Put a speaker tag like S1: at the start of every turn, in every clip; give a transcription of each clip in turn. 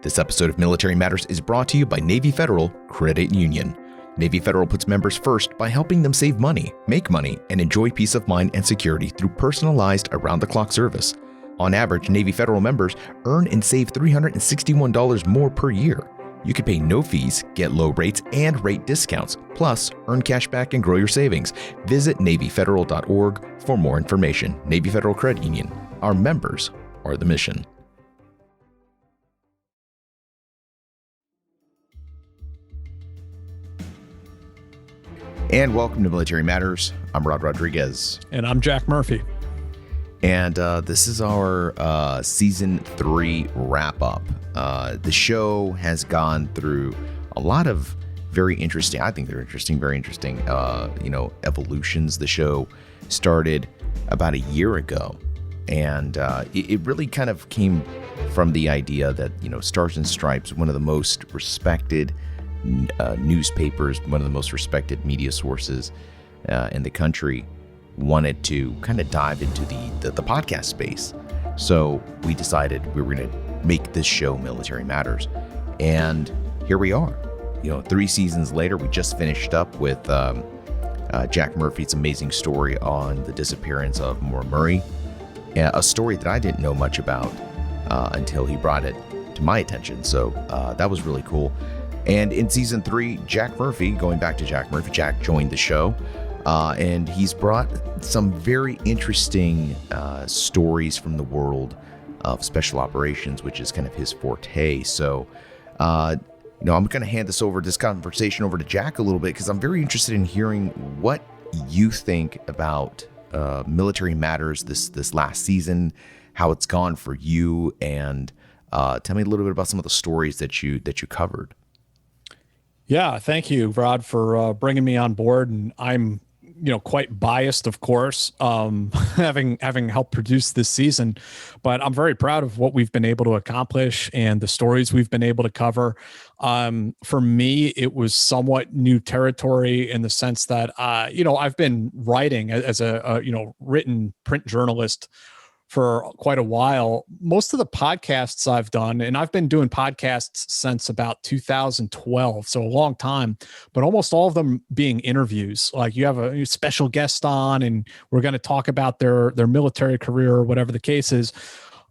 S1: This episode of Military Matters is brought to you by Navy Federal Credit Union. Navy Federal puts members first by helping them save money, make money, and enjoy peace of mind and security through personalized around-the-clock service. On average, Navy Federal members earn and save $361 more per year. You can pay no fees, get low rates, and rate discounts, plus earn cash back and grow your savings. Visit NavyFederal.org for more information. Navy Federal Credit Union. Our members are the mission. And welcome to Military Matters. I'm Rod Rodriguez.
S2: And I'm Jack Murphy.
S1: And this is our Season 3 wrap-up. The show has gone through a lot of very interesting, I think they're interesting, very interesting, evolutions. The show started about a year ago. And it really kind of came from the idea that, Stars and Stripes, one of the most respected newspapers, one of the most respected media sources in the country, wanted to kind of dive into the podcast space. So we decided we were going to make this show Military Matters. And here we are. 3 seasons later, we just finished up with Jack Murphy's amazing story on the disappearance of Maura Murray, a story that I didn't know much about until he brought it to my attention. So that was really cool. And in Season 3, Jack Murphy, going back to Jack Murphy, Jack joined the show. And he's brought some very interesting stories from the world of special operations, which is kind of his forte. So, I'm going to hand this conversation over to Jack a little bit, because I'm very interested in hearing what you think about Military Matters this last season, how it's gone for you, and tell me a little bit about some of the stories that you covered.
S2: Yeah, thank you, Rod, for bringing me on board. And I'm quite biased, of course, having helped produce this season, but I'm very proud of what we've been able to accomplish and the stories we've been able to cover. For me, it was somewhat new territory in the sense that, I've been writing as a written print journalist for quite a while. Most of the podcasts I've done, and I've been doing podcasts since about 2012, so a long time, but almost all of them being interviews. Like, you have a special guest on and we're going to talk about their military career or whatever the case is.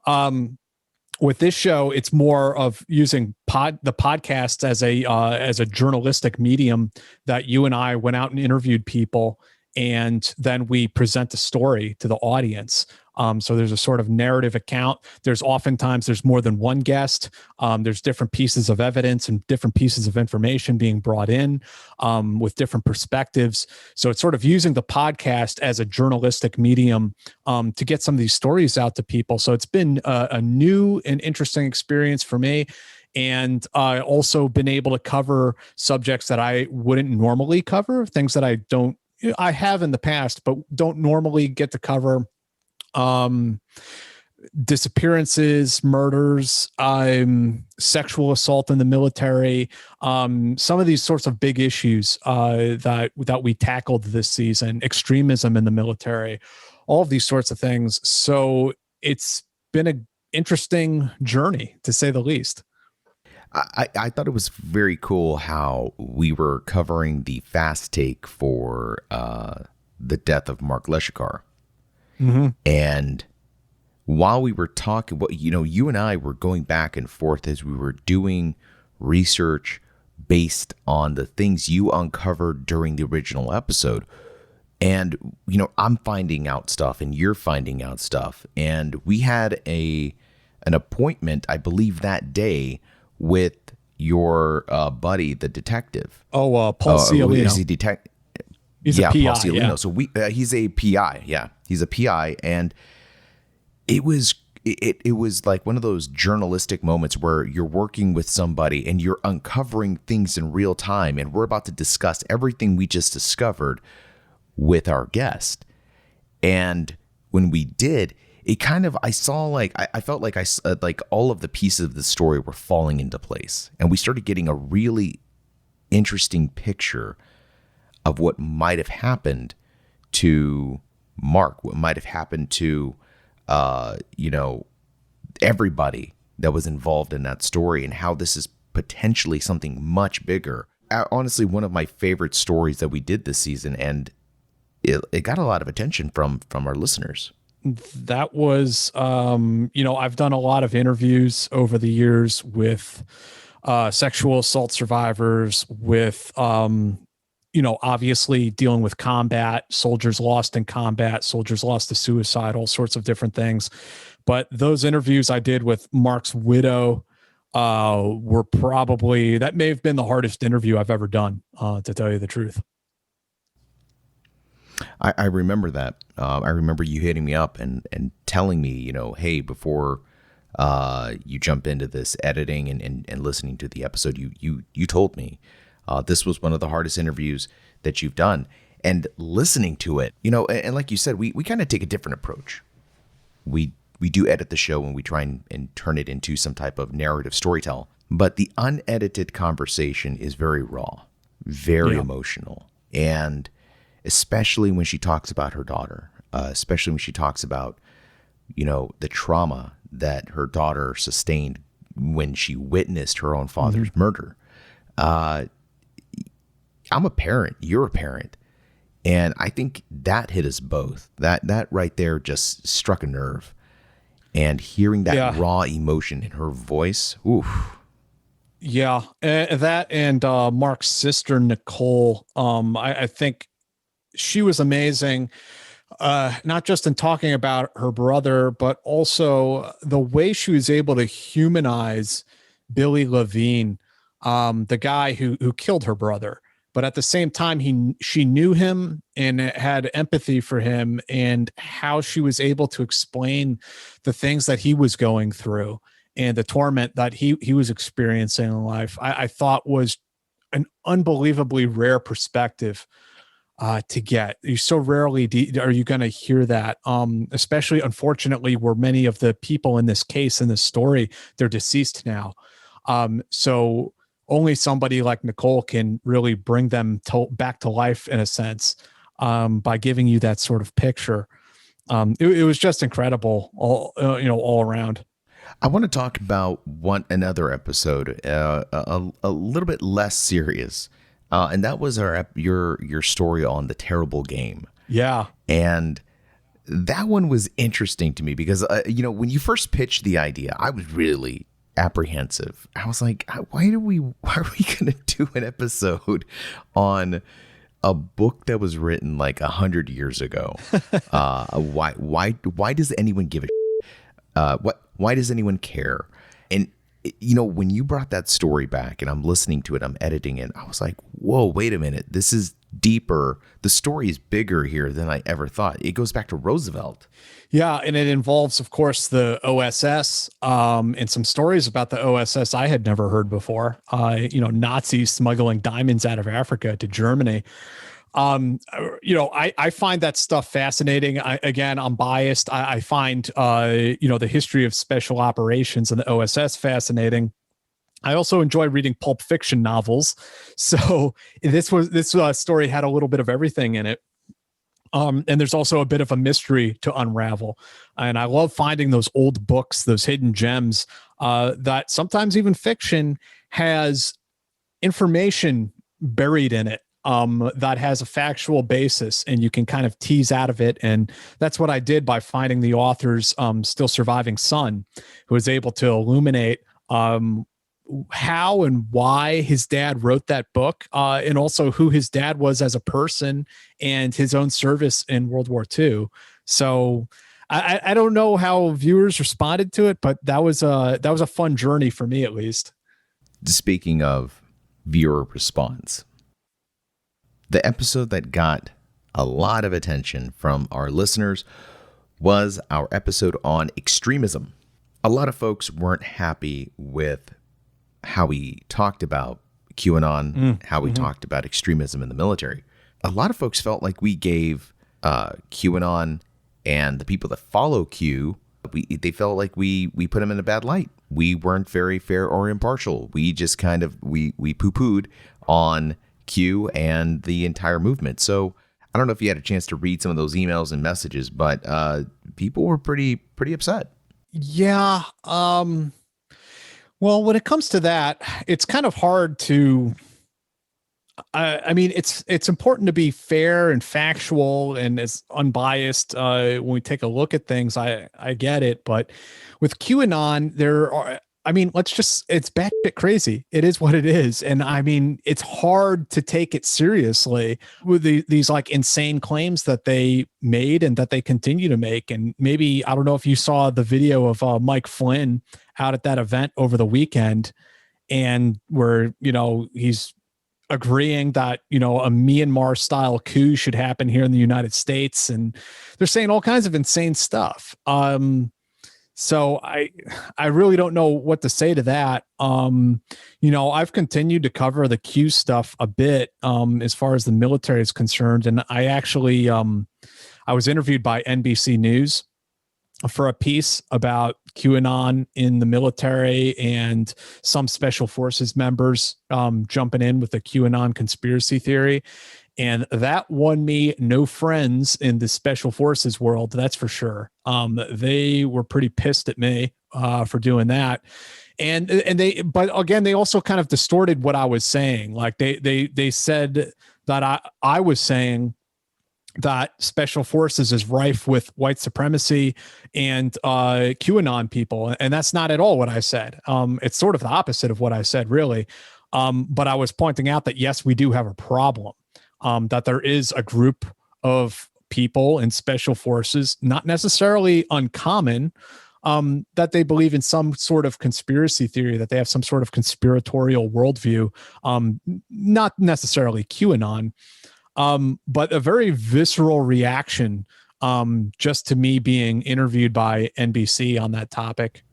S2: With this show, it's more of using the podcast as a journalistic medium, that you and I went out and interviewed people, and then we present the story to the audience. So there's a sort of narrative account. There's more than one guest. There's different pieces of evidence and different pieces of information being brought in with different perspectives. So it's sort of using the podcast as a journalistic medium to get some of these stories out to people. So it's been a new and interesting experience for me. And also been able to cover subjects that I wouldn't normally cover, things that I have in the past, but don't normally get to cover. Disappearances, murders, sexual assault in the military, some of these sorts of big issues that we tackled this season, extremism in the military, all of these sorts of things. So it's been an interesting journey, to say the least.
S1: I thought it was very cool how we were covering the fast take for the death of Mark Leshikar. Mm-hmm. And while we were talking, you and I were going back and forth as we were doing research based on the things you uncovered during the original episode. And, I'm finding out stuff and you're finding out stuff. And we had an appointment, I believe, that day with your buddy, the detective.
S2: Oh, Paul Cialino.
S1: Is he detective?
S2: He's a PI,
S1: Paul Cialino.
S2: yeah.
S1: So he's a PI. Yeah, he's a PI, and it was like one of those journalistic moments where you're working with somebody and you're uncovering things in real time, and we're about to discuss everything we just discovered with our guest. And when we did, it kind of, I felt like all of the pieces of the story were falling into place, and we started getting a really interesting picture of what might have happened to Mark, what might have happened to, everybody that was involved in that story and how this is potentially something much bigger. Honestly, one of my favorite stories that we did this season, and it got a lot of attention from our listeners.
S2: That was, I've done a lot of interviews over the years with sexual assault survivors, with, obviously dealing with combat, soldiers lost in combat, soldiers lost to suicide, all sorts of different things. But those interviews I did with Mark's widow were probably, that may have been the hardest interview I've ever done, to tell you the truth.
S1: I remember that. I remember you hitting me up and telling me, hey, before you jump into this editing and listening to the episode, you told me this was one of the hardest interviews that you've done. And listening to it, and like you said, we kind of take a different approach. We do edit the show and we try and turn it into some type of narrative storytelling. But the unedited conversation is very raw, very emotional. And especially when she talks about her daughter, especially when she talks about, the trauma that her daughter sustained when she witnessed her own father's murder. I'm a parent, you're a parent. And I think that hit us both. That right there just struck a nerve. And hearing that raw emotion in her voice, oof.
S2: Yeah, that and Mark's sister, Nicole, I think she was amazing, not just in talking about her brother, but also the way she was able to humanize Billy Levine, the guy who killed her brother. But at the same time, she knew him and had empathy for him, and how she was able to explain the things that he was going through and the torment that he was experiencing in life, I thought was an unbelievably rare perspective to get. You so rarely are you going to hear that, especially, unfortunately, where many of the people in this case, in this story, they're deceased now. So only somebody like Nicole can really bring them back to life, in a sense, by giving you that sort of picture. It was just incredible, all around.
S1: I want to talk about another episode, a little bit less serious, and that was your story on the terrible game.
S2: Yeah,
S1: and that one was interesting to me because when you first pitched the idea, I was really apprehensive. I was like, why are we going to do an episode on a book that was written like 100 years ago? Why does anyone give a shit? Why does anyone care? And when you brought that story back and I'm listening to it, I'm editing it, I was like, whoa, wait a minute, this is deeper. The story is bigger here than I ever thought. It goes back to Roosevelt.
S2: Yeah, and it involves, of course, the OSS, and some stories about the OSS I had never heard before. Nazis smuggling diamonds out of Africa to Germany. I find that stuff fascinating. I'm biased. I find, the history of special operations and the OSS fascinating. I also enjoy reading pulp fiction novels. So this story had a little bit of everything in it. And there's also a bit of a mystery to unravel. And I love finding those old books, those hidden gems, that sometimes even fiction has information buried in it, that has a factual basis, and you can kind of tease out of it. And that's what I did by finding the author's still surviving son, who was able to illuminate how and why his dad wrote that book, and also who his dad was as a person and his own service in World War II. So I don't know how viewers responded to it, but that was a fun journey for me, at least.
S1: Speaking of viewer response, the episode that got a lot of attention from our listeners was our episode on extremism. A lot of folks weren't happy with how we talked about QAnon, how we talked about extremism in the military. A lot of folks felt like we gave QAnon and the people that follow Q, they felt like we put them in a bad light. We weren't very fair or impartial. We just kind of, we poo-pooed on Q and the entire movement. So I don't know if you had a chance to read some of those emails and messages, but people were pretty upset.
S2: Yeah. Well, when it comes to that, it's kind of hard to. I mean, it's important to be fair and factual and as unbiased when we take a look at things. I get it, but with QAnon, there are. I mean, it's batshit crazy. It is what it is. And I mean, it's hard to take it seriously with these like insane claims that they made and that they continue to make. And maybe, I don't know if you saw the video of Mike Flynn out at that event over the weekend, and where, he's agreeing that, a Myanmar style coup should happen here in the United States. And they're saying all kinds of insane stuff. So I really don't know what to say to that. I've continued to cover the Q stuff a bit, as far as the military is concerned. And I actually, I was interviewed by NBC News for a piece about QAnon in the military and some special forces members jumping in with the QAnon conspiracy theory. And that won me no friends in the special forces world. That's for sure. They were pretty pissed at me for doing that. But again, they also kind of distorted what I was saying. Like they said that I was saying that special forces is rife with white supremacy and QAnon people. And that's not at all what I said. It's sort of the opposite of what I said, really. But I was pointing out that, yes, we do have a problem, that there is a group of people in special forces, not necessarily uncommon, that they believe in some sort of conspiracy theory, that they have some sort of conspiratorial worldview, not necessarily QAnon. But a very visceral reaction, just to me being interviewed by NBC on that topic.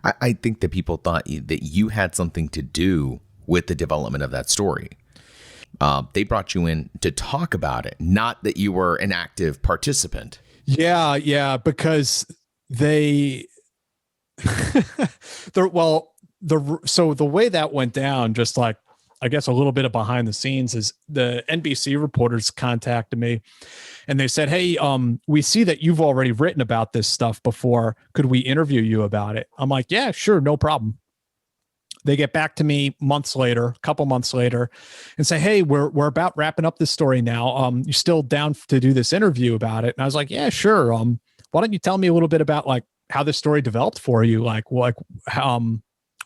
S1: I think that people thought that you had something to do with the development of that story. They brought you in to talk about it, not that you were an active participant.
S2: Yeah, because they, so the way that went down, just like, I guess a little bit of behind the scenes, is the NBC reporters contacted me and they said, "Hey, we see that you've already written about this stuff before. Could we interview you about it?" I'm like, "Yeah, sure. No problem." They get back to me a couple months later and say, "Hey, we're about wrapping up this story now. You still down to do this interview about it?" And I was like, "Yeah, sure. Why don't you tell me a little bit about like how this story developed for you?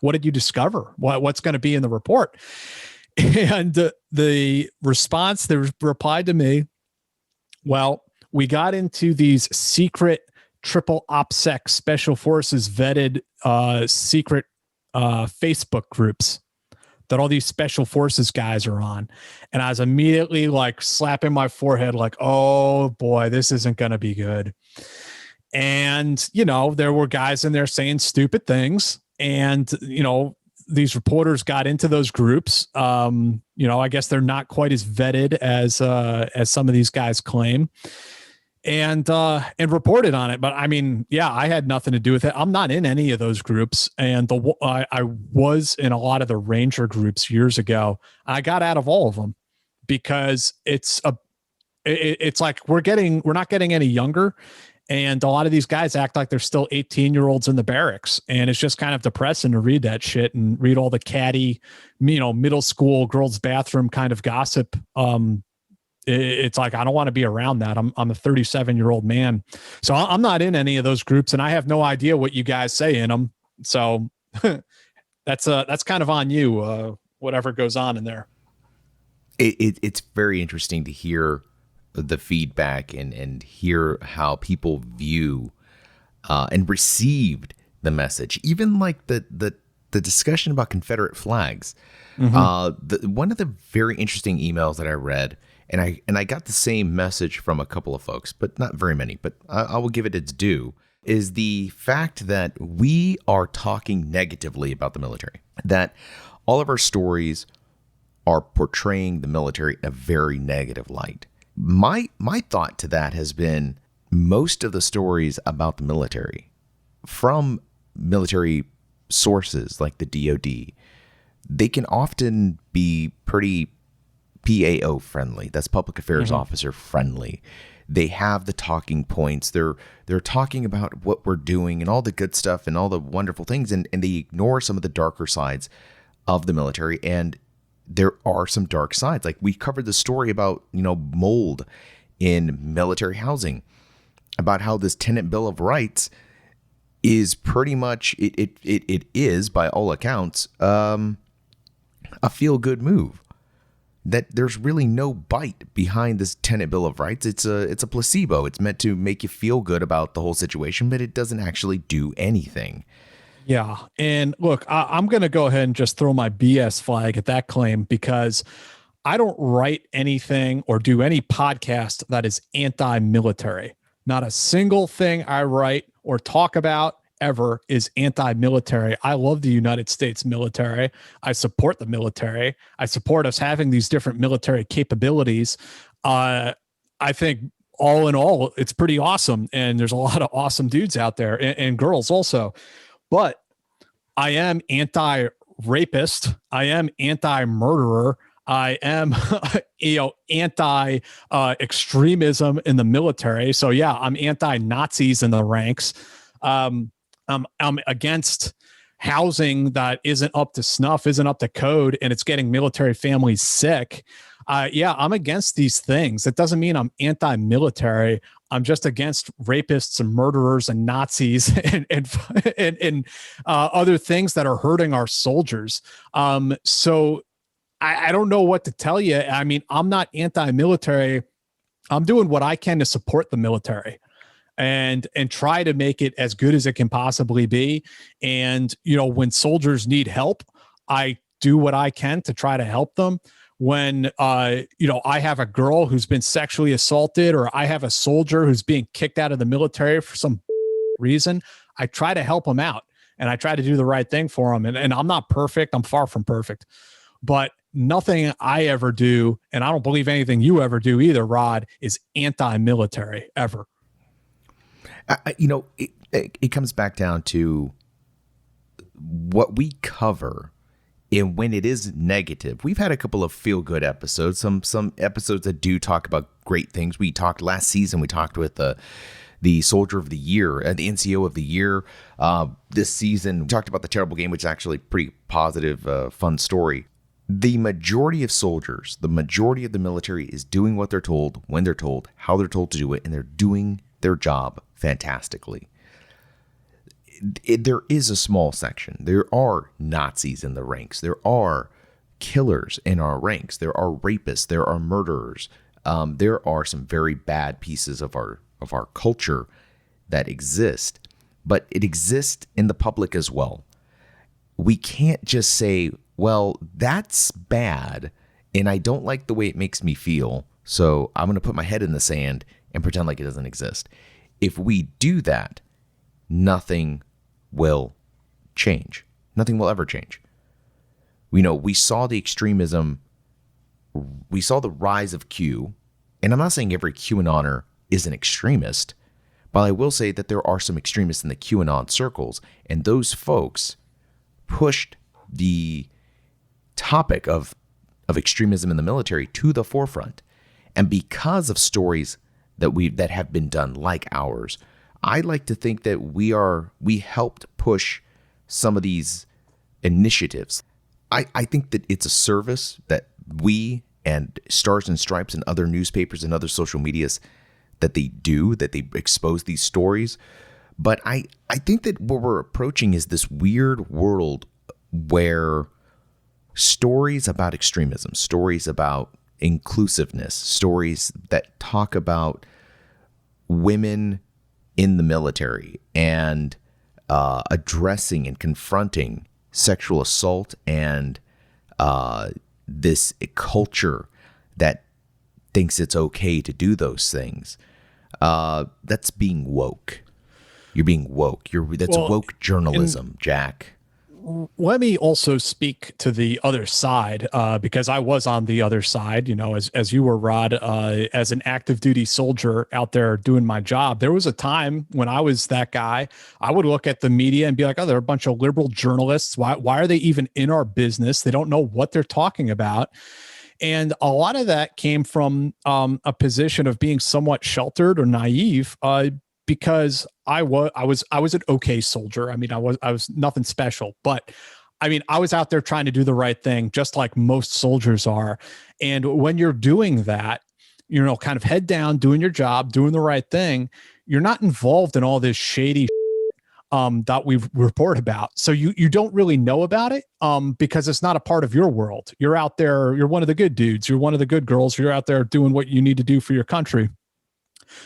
S2: What did you discover? What's going to be in the report?" And the response, they replied to me, "Well, we got into these secret triple OPSEC special forces vetted secret Facebook groups that all these special forces guys are on." And I was immediately like slapping my forehead like, oh boy, this isn't going to be good. And, there were guys in there saying stupid things. And, these reporters got into those groups. I guess they're not quite as vetted as some of these guys claim, and reported on it. But I mean, yeah, I had nothing to do with it. I'm not in any of those groups. And I was in a lot of the Ranger groups years ago. I got out of all of them because it's like we're not getting any younger. And a lot of these guys act like they're still 18-year-olds in the barracks. And it's just kind of depressing to read that shit and read all the catty, middle school girls' bathroom kind of gossip. It's like, I don't want to be around that. I'm a 37-year-old man. So I'm not in any of those groups, and I have no idea what you guys say in them. So that's kind of on you, whatever goes on in there.
S1: It's very interesting to hear the feedback and hear how people view and received the message. Even like the discussion about Confederate flags. Mm-hmm. One of the very interesting emails that I read, and I got the same message from a couple of folks, but not very many, but I will give it its due, is the fact that we are talking negatively about the military, that all of our stories are portraying the military in a very negative light. My thought to that has been, most of the stories about the military from military sources like the DoD, they can often be pretty PAO friendly. That's public affairs officer friendly. They have the talking points. They're talking about what we're doing and all the good stuff and all the wonderful things, and they ignore some of the darker sides of the military. And there are some dark sides. Like we covered the story about, mold in military housing, about how this tenant bill of rights is pretty much, it is by all accounts, a feel-good move. That there's really no bite behind this tenant bill of rights. It's a placebo. It's meant to make you feel good about the whole situation, but it doesn't actually do anything.
S2: Yeah. And look, I'm going to go ahead and just throw my BS flag at that claim, because I don't write anything or do any podcast that is anti-military. Not a single thing I write or talk about ever is anti-military. I love the United States military. I support the military. I support us having these different military capabilities. I think all in all, it's pretty awesome. And there's a lot of awesome dudes out there, and girls also. But I am anti-rapist. I am anti-murderer. I am, anti-extremism in the military. So yeah, I'm anti-Nazis in the ranks. I'm against housing that isn't up to snuff, isn't up to code, and it's getting military families sick. Yeah, I'm against these things. That doesn't mean I'm anti-military. I'm just against rapists and murderers and Nazis and other things that are hurting our soldiers. So I don't know what to tell you. I mean, I'm not anti-military. I'm doing what I can to support the military and try to make it as good as it can possibly be. And, when soldiers need help, I do what I can to try to help them. When, I have a girl who's been sexually assaulted, or I have a soldier who's being kicked out of the military for some reason, I try to help them out, and I try to do the right thing for them. And I'm not perfect. I'm far from perfect, but nothing I ever do, and I don't believe anything you ever do either, Rod, is anti-military ever.
S1: It comes back down to what we cover. And when it is negative, we've had a couple of feel-good episodes, some episodes that do talk about great things. We talked last season, we talked with the Soldier of the Year, the NCO of the Year. This season, we talked about the terrible game, which is actually a pretty positive, fun story. The majority of soldiers, the majority of the military is doing what they're told, when they're told, how they're told to do it, and they're doing their job fantastically. There is a small section. There are Nazis in the ranks. There are killers in our ranks. There are rapists. There are murderers. There are some very bad pieces of our culture that exist, but it exists in the public as well. We can't just say, well, that's bad, and I don't like the way it makes me feel, so I'm going to put my head in the sand and pretend like it doesn't exist. If we do that, nothing will change. Nothing will ever change. We saw the extremism. We saw the rise of Q. And I'm not saying every QAnoner is an extremist, but I will say that there are some extremists in the QAnon circles. And those folks pushed the topic of extremism in the military to the forefront. And because of stories that have been done like ours, I like to think that we helped push some of these initiatives. I think that it's a service that we and Stars and Stripes and other newspapers and other social medias that they expose these stories. But I think that what we're approaching is this weird world where stories about extremism, stories about inclusiveness, stories that talk about women in the military and addressing and confronting sexual assault and this culture that thinks it's okay to do those things. That's being woke. You're being woke. That's woke journalism, Jack.
S2: Let me also speak to the other side, because I was on the other side, as you were, Rod, as an active duty soldier out there doing my job. There was a time when I was that guy. I would look at the media and be like, oh, they're a bunch of liberal journalists. Why are they even in our business? They don't know what they're talking about. And a lot of that came from a position of being somewhat sheltered or naive, because I was an okay soldier. I mean, I was nothing special, but I mean, I was out there trying to do the right thing, just like most soldiers are. And when you're doing that, kind of head down, doing your job, doing the right thing, you're not involved in all this shady that we've report about. So you don't really know about it because it's not a part of your world. You're out there, you're one of the good dudes, you're one of the good girls, you're out there doing what you need to do for your country.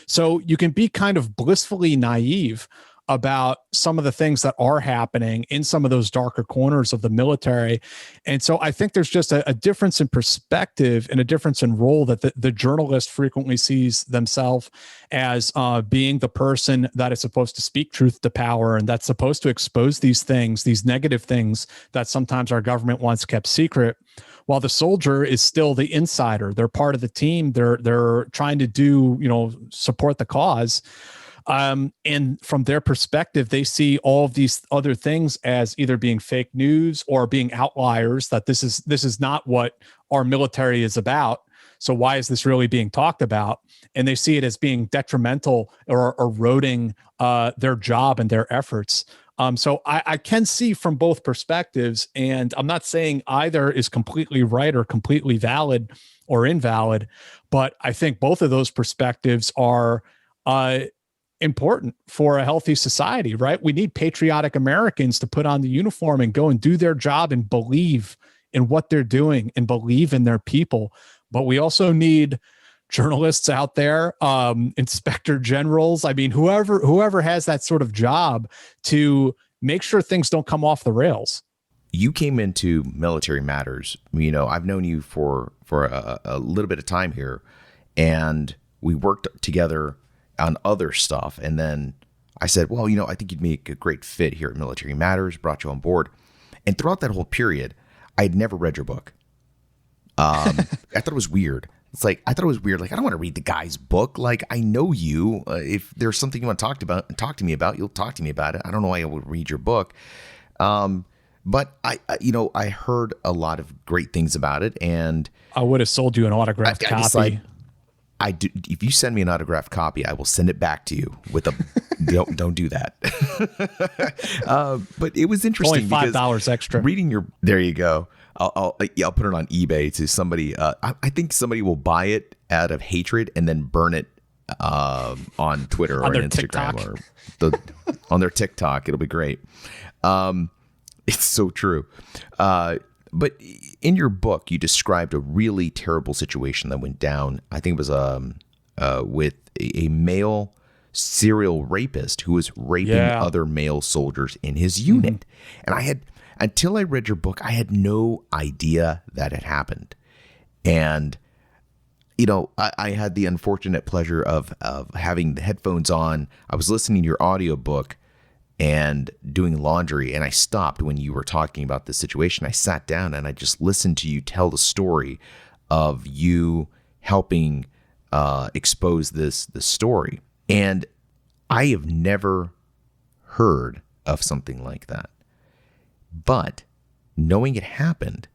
S2: So you can be kind of blissfully naive about some of the things that are happening in some of those darker corners of the military. And so I think there's just a difference in perspective and a difference in role that the journalist frequently sees themselves as being the person that is supposed to speak truth to power and that's supposed to expose these things, these negative things that sometimes our government wants kept secret. While the soldier is still the insider, they're part of the team. They're trying to do, support the cause. And from their perspective, they see all of these other things as either being fake news or being outliers, that this is not what our military is about. So why is this really being talked about? And they see it as being detrimental or eroding their job and their efforts. So I can see from both perspectives, and I'm not saying either is completely right or completely valid or invalid, but I think both of those perspectives are important for a healthy society, right? We need patriotic Americans to put on the uniform and go and do their job and believe in what they're doing and believe in their people. But we also need journalists out there, inspector generals. I mean, whoever has that sort of job to make sure things don't come off the rails.
S1: You came into Military Matters. I've known you for a little bit of time here, and we worked together on other stuff. And then I said, well, I think you'd make a great fit here at Military Matters, brought you on board. And throughout that whole period, I had never read your book. I thought it was weird. Like, I don't want to read the guy's book. Like, I know you. If there's something you want to talk to me about, you'll talk to me about it. I don't know why I would read your book. But I heard a lot of great things about it, and
S2: I would have sold you an autographed copy.
S1: I do. If you send me an autographed copy, I will send it back to you with a. don't do that. But it was interesting.
S2: Only $5 extra.
S1: Reading your. There you go. I'll put it on eBay to somebody. I think somebody will buy it out of hatred and then burn it on Twitter or on Instagram or on their TikTok. It'll be great. It's so true. But in your book, you described a really terrible situation that went down. I think it was with a male serial rapist who was raping other male soldiers in his unit. And until I read your book, I had no idea that had happened. And, I had the unfortunate pleasure of having the headphones on. I was listening to your audiobook and doing laundry, and I stopped when you were talking about this situation. I sat down and I just listened to you tell the story of you helping expose this story. And I have never heard of something like that. But knowing it happened,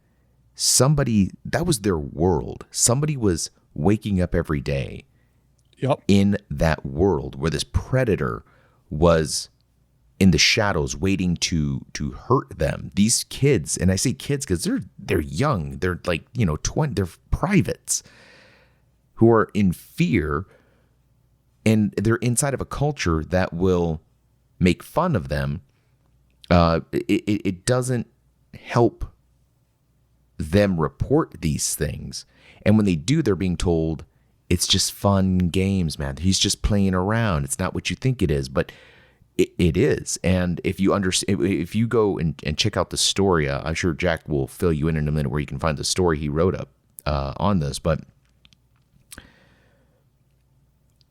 S1: that was their world. Somebody was waking up every day in that world where this predator was in the shadows waiting to hurt them. These kids, and I say kids because they're young, they're like 20, they're privates who are in fear, and they're inside of a culture that will make fun of them. It doesn't help them report these things, and when they do, they're being told it's just fun games, man. He's just playing around. It's not what you think it is, but it is. And if you go and check out the story, I'm sure Jack will fill you in a minute where you can find the story he wrote up on this. But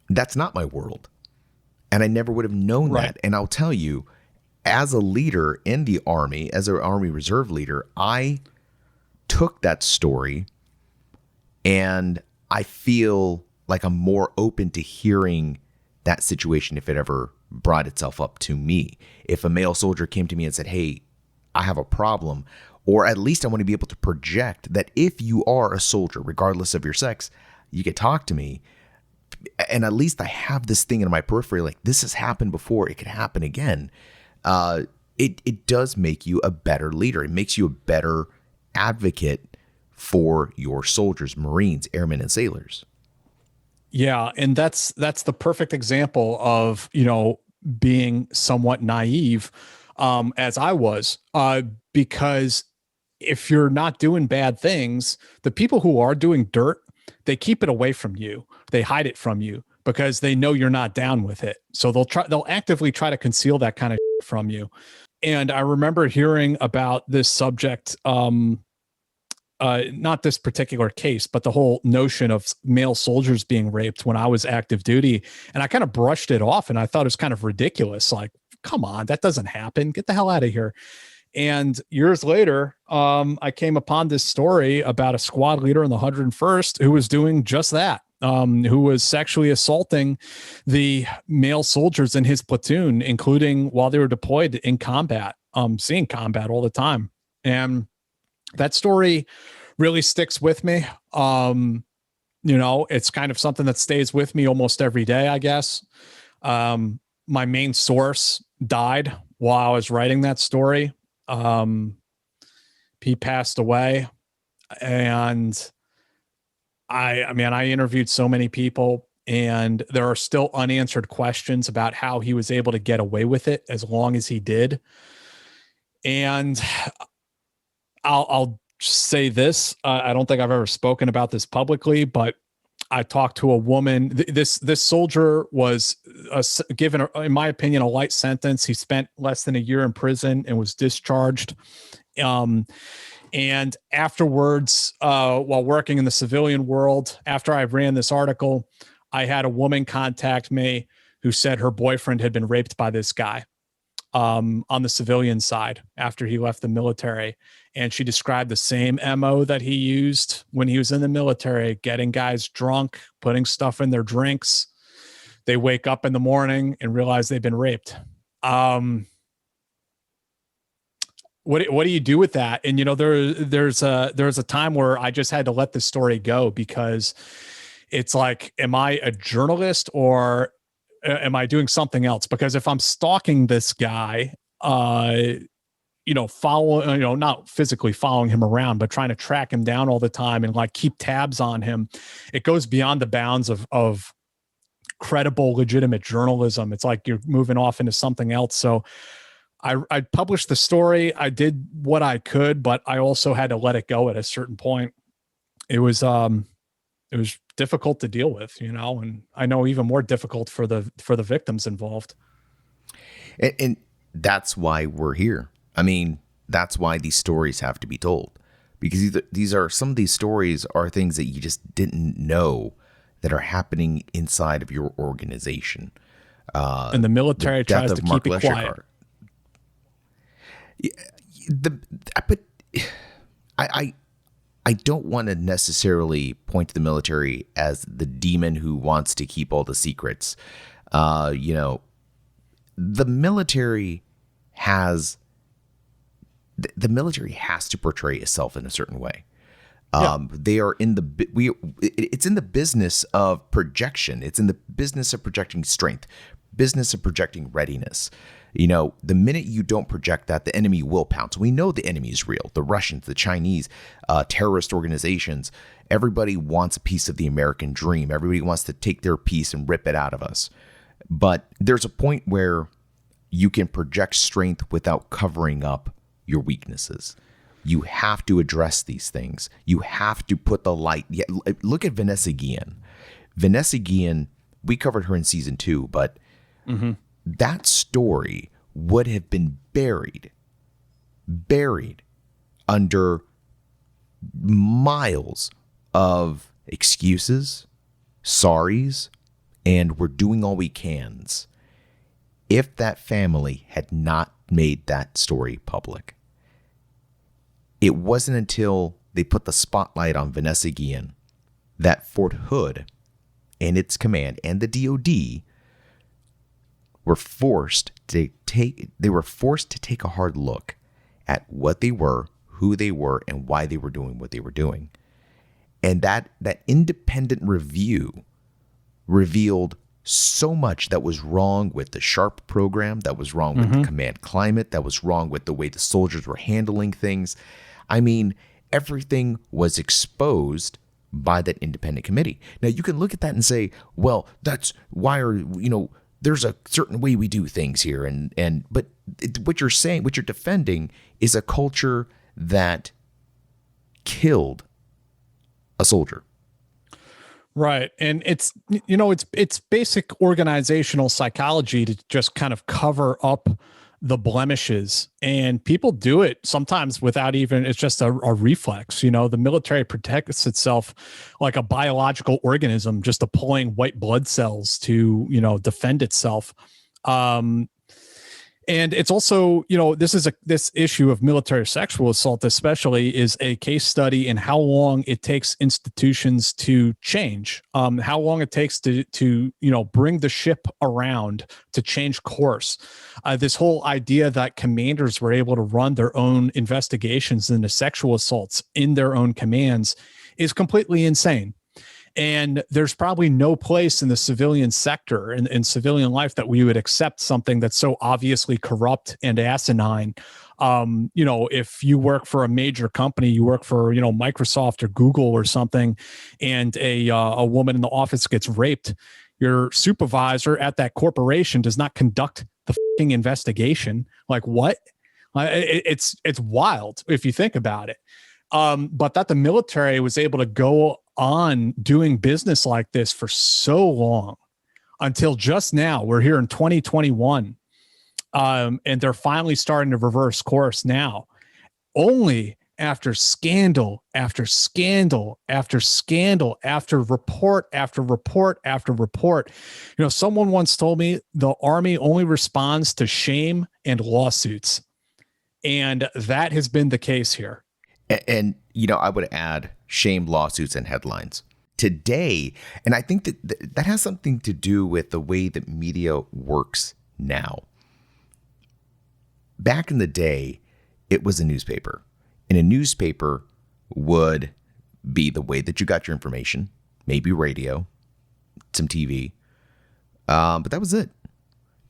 S1: that's not my world, and I never would have known that. And I'll tell you, as a leader in the Army, as an Army Reserve leader, I took that story, and I feel like I'm more open to hearing that situation if it ever brought itself up to me. If a male soldier came to me and said, hey, I have a problem, or at least I want to be able to project that if you are a soldier, regardless of your sex, you can talk to me. And at least I have this thing in my periphery, like this has happened before, it could happen again. It does make you a better leader. It makes you a better advocate for your soldiers, Marines, airmen, and sailors.
S2: Yeah, and that's the perfect example of, being somewhat naive, as I was, because if you're not doing bad things, the people who are doing dirt, they keep it away from you. They hide it from you because they know you're not down with it. So they'll actively try to conceal that kind of from you. And I remember hearing about this subject, not this particular case, but the whole notion of male soldiers being raped when I was active duty. And I kind of brushed it off and I thought it was kind of ridiculous. Like, come on, that doesn't happen. Get the hell out of here. And years later, I came upon this story about a squad leader in the 101st who was doing just that, who was sexually assaulting the male soldiers in his platoon, including while they were deployed in combat, seeing combat all the time. And that story really sticks with me. It's kind of something that stays with me almost every day, I guess. My main source died while I was writing that story. He passed away, and I interviewed so many people, and there are still unanswered questions about how he was able to get away with it as long as he did. And I'll say this. I don't think I've ever spoken about this publicly, but I talked to a woman. This soldier was given, in my opinion, a light sentence. He spent less than a year in prison and was discharged. And afterwards, while working in the civilian world, after I ran this article, I had a woman contact me who said her boyfriend had been raped by this guy on the civilian side after he left the military. And she described the same MO that he used when he was in the military, getting guys drunk, putting stuff in their drinks. They wake up in the morning and realize they've been raped. What do you do with that? And, there's a time where I just had to let the story go because it's like, am I a journalist or am I doing something else? Because if I'm stalking this guy, following, not physically following him around, but trying to track him down all the time and like keep tabs on him, it goes beyond the bounds of credible, legitimate journalism. It's like you're moving off into something else. So I published the story. I did what I could, but I also had to let it go at a certain point. It was difficult to deal with, and I know even more difficult for the victims involved.
S1: And that's why we're here. I mean, that's why these stories have to be told, because some of these stories are things that you just didn't know that are happening inside of your organization.
S2: And the military tries to keep it quiet.
S1: But I don't want to necessarily point to the military as the demon who wants to keep all the secrets. The military has to portray itself in a certain way. They are it's in the business of projection. It's in the business of projecting strength, business of projecting readiness. The minute you don't project that, the enemy will pounce. We know the enemy is real. The Russians, the Chinese, terrorist organizations, everybody wants a piece of the American dream. Everybody wants to take their piece and rip it out of us. But there's a point where you can project strength without covering up your weaknesses. You have to address these things. You have to put the light. Yeah, look at Vanessa Guillen. Vanessa Guillen, we covered her in season 2, but that story would have been buried under miles of excuses, sorries, and we're doing all we cans if that family had not made that story public. It wasn't until they put the spotlight on Vanessa Guillen that Fort Hood and its command and the DOD were forced to take a hard look at what they were, who they were, and why they were doing what they were doing. And that independent review revealed so much that was wrong with the SHARP program, that was wrong with the command climate, that was wrong with the way the soldiers were handling things. I mean, everything was exposed by that independent committee. Now, you can look at that and say, well, that's why there's a certain way we do things here. But what you're saying, what you're defending is a culture that killed a soldier.
S2: Right. And it's basic organizational psychology to just kind of cover up the blemishes, and people do it sometimes without even, it's just a reflex. The military protects itself like a biological organism, just deploying white blood cells to, defend itself. And it's also, this issue of military sexual assault especially is a case study in how long it takes institutions to change, how long it takes to bring the ship around, to change course. This whole idea that commanders were able to run their own investigations into sexual assaults in their own commands is completely insane. And there's probably no place in the civilian sector and in civilian life that we would accept something that's so obviously corrupt and asinine. If you work for a major company, you work for, Microsoft or Google or something, and a woman in the office gets raped, your supervisor at that corporation does not conduct the fucking investigation. Like, what? It's wild if you think about it. But that the military was able to go on doing business like this for so long until just now. We're here in 2021, and they're finally starting to reverse course now, only after scandal after scandal after scandal, after report after report after report. Someone once told me the Army only responds to shame and lawsuits, and that has been the case here.
S1: And I would add shame, lawsuits, and headlines today. And I think that has something to do with the way that media works now. Back in the day, it was a newspaper. And a newspaper would be the way that you got your information, maybe radio, some TV. But that was it.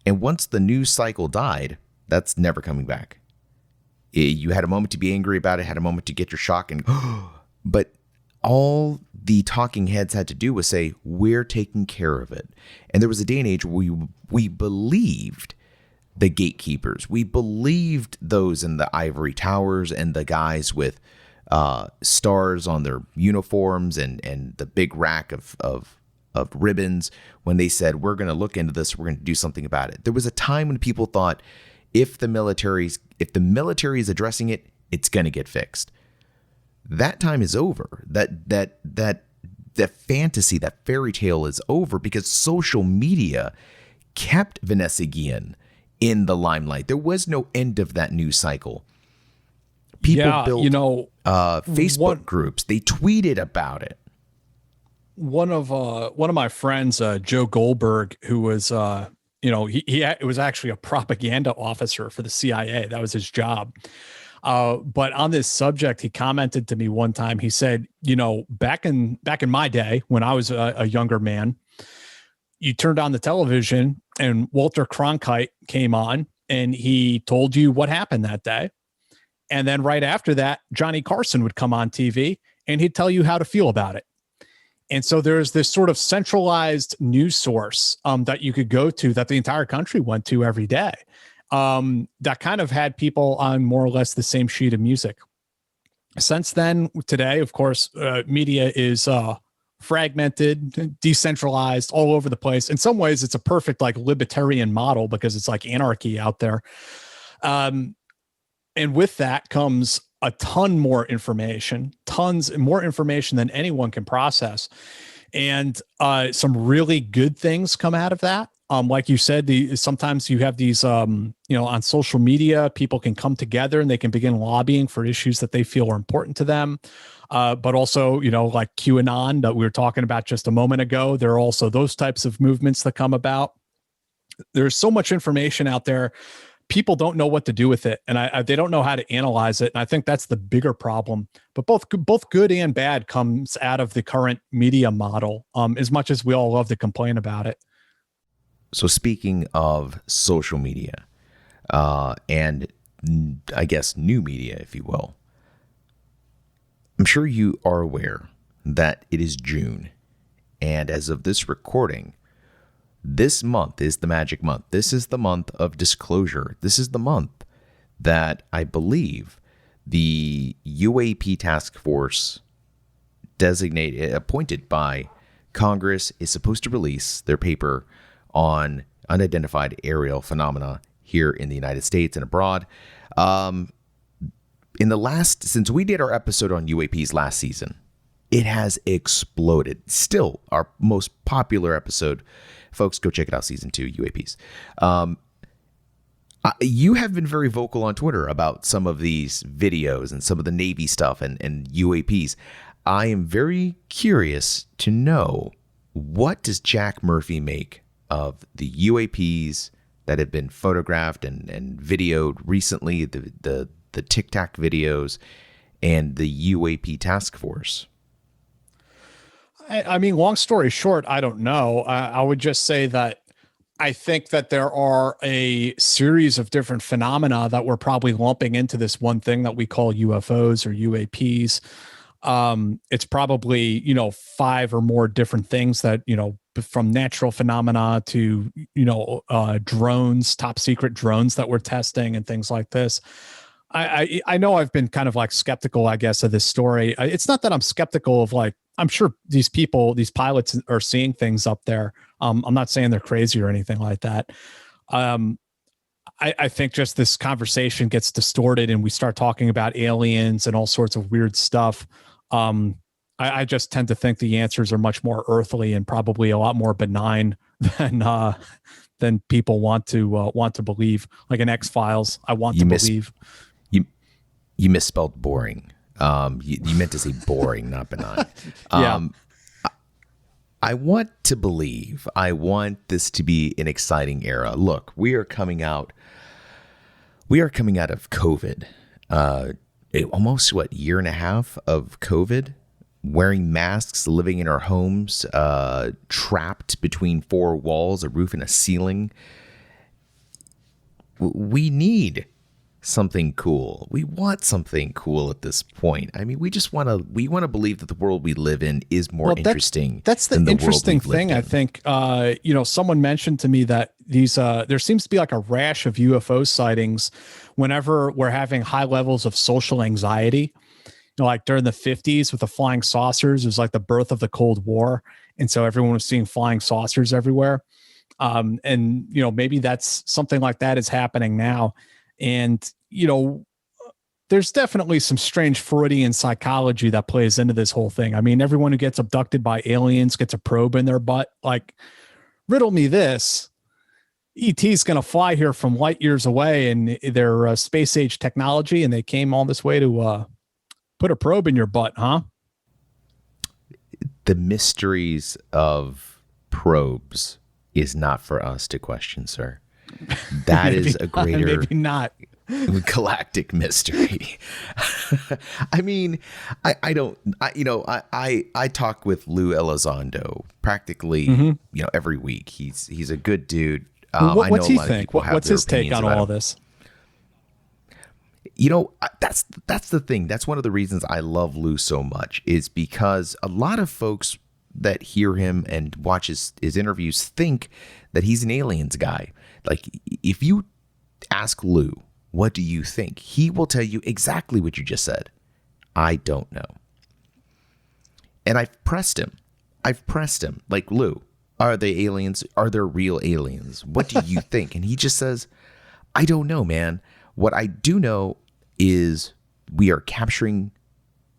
S1: And once the news cycle died, that's never coming back. You had a moment to be angry about it, had a moment to get your shock, but all the talking heads had to do was say, we're taking care of it. And there was a day and age where we believed the gatekeepers. We believed those in the ivory towers and the guys with stars on their uniforms and the big rack of ribbons when they said, we're going to look into this, we're going to do something about it. There was a time when people thought, if the military is addressing it, it's going to get fixed. That time is over. That fantasy, that fairy tale is over because social media kept Vanessa Guillen in the limelight. There was no end of that news cycle. People built Facebook groups. They tweeted about it.
S2: One of my friends, Joe Goldberg, who was he was actually a propaganda officer for the CIA. That was his job. But on this subject, he commented to me one time. He said, back in my day when I was a younger man, you turned on the television and Walter Cronkite came on and he told you what happened that day. And then right after that, Johnny Carson would come on TV and he'd tell you how to feel about it. And so there's this sort of centralized news source that you could go to that the entire country went to every day that kind of had people on more or less the same sheet of music. Since then, today, of course, media is fragmented, decentralized, all over the place. In some ways, it's a perfect like libertarian model because it's like anarchy out there. And with that comes a ton more information, tons more information than anyone can process. And some really good things come out of that. Like you said, sometimes you have these, on social media, people can come together and they can begin lobbying for issues that they feel are important to them. But also, like QAnon that we were talking about just a moment ago, there are also those types of movements that come about. There's so much information out there people don't know what to do with it, and they don't know how to analyze it. And I think that's the bigger problem. But both good and bad comes out of the current media model. As much as we all love to complain about it.
S1: So speaking of social media, and I guess new media, if you will, I'm sure you are aware that it is June, and as of this recording, this month is the magic month. This is the month of disclosure. This is the month that I believe the UAP task force appointed by Congress is supposed to release their paper on unidentified aerial phenomena here in the United States and abroad. Since we did our episode on UAPs last season, it has exploded. Still our most popular episode. Folks, go check it out, season 2, UAPs. You have been very vocal on Twitter about some of these videos and some of the Navy stuff and UAPs. I am very curious to know, what does Jack Murphy make of the UAPs that have been photographed and videoed recently, the Tic Tac videos and the UAP task force?
S2: I mean, long story short, I don't know. I would just say that I think that there are a series of different phenomena that we're probably lumping into this one thing that we call UFOs or UAPs. It's probably, 5 or more different things that, from natural phenomena to, drones, top secret drones that we're testing and things like this. I know I've been kind of like skeptical, I guess, of this story. It's not that I'm skeptical of, like, I'm sure these pilots are seeing things up there. I'm not saying they're crazy or anything like that. I think just this conversation gets distorted and we start talking about aliens and all sorts of weird stuff. I just tend to think the answers are much more earthly and probably a lot more benign than people want to believe. Like in X-Files, I want to believe.
S1: You misspelled boring. You meant to say boring, not benign.
S2: Yeah.
S1: I want to believe. I want this to be an exciting era. Look, we are coming out of COVID. Almost year and a half of COVID, wearing masks, living in our homes, trapped between 4 walls, a roof and a ceiling. We need something cool. We want something cool at this point. I mean, we want to believe that the world we live in is more interesting.
S2: That's the interesting thing. I think, someone mentioned to me that there seems to be like a rash of UFO sightings whenever we're having high levels of social anxiety. Like during the 50s with the flying saucers, it was like the birth of the Cold War. And so everyone was seeing flying saucers everywhere. And maybe that's something like that is happening now. And, there's definitely some strange Freudian psychology that plays into this whole thing. I mean, everyone who gets abducted by aliens gets a probe in their butt. Like, riddle me this. ET's going to fly here from light years away and they're space age technology, and they came all this way to put a probe in your butt, huh?
S1: The mysteries of probes is not for us to question, sir. That is a greater,
S2: maybe not,
S1: galactic mystery. I mean, I talk with Lou Elizondo practically, every week. He's a good dude.
S2: What's he think? What's his take on all this?
S1: That's the thing. That's one of the reasons I love Lou so much, is because a lot of folks that hear him and watch his interviews think that he's an aliens guy. Like, if you ask Lou, what do you think? He will tell you exactly what you just said. I don't know. And I've pressed him. Like, Lou, are they aliens? Are there real aliens? What do you think? And he just says, I don't know, man. What I do know is we are capturing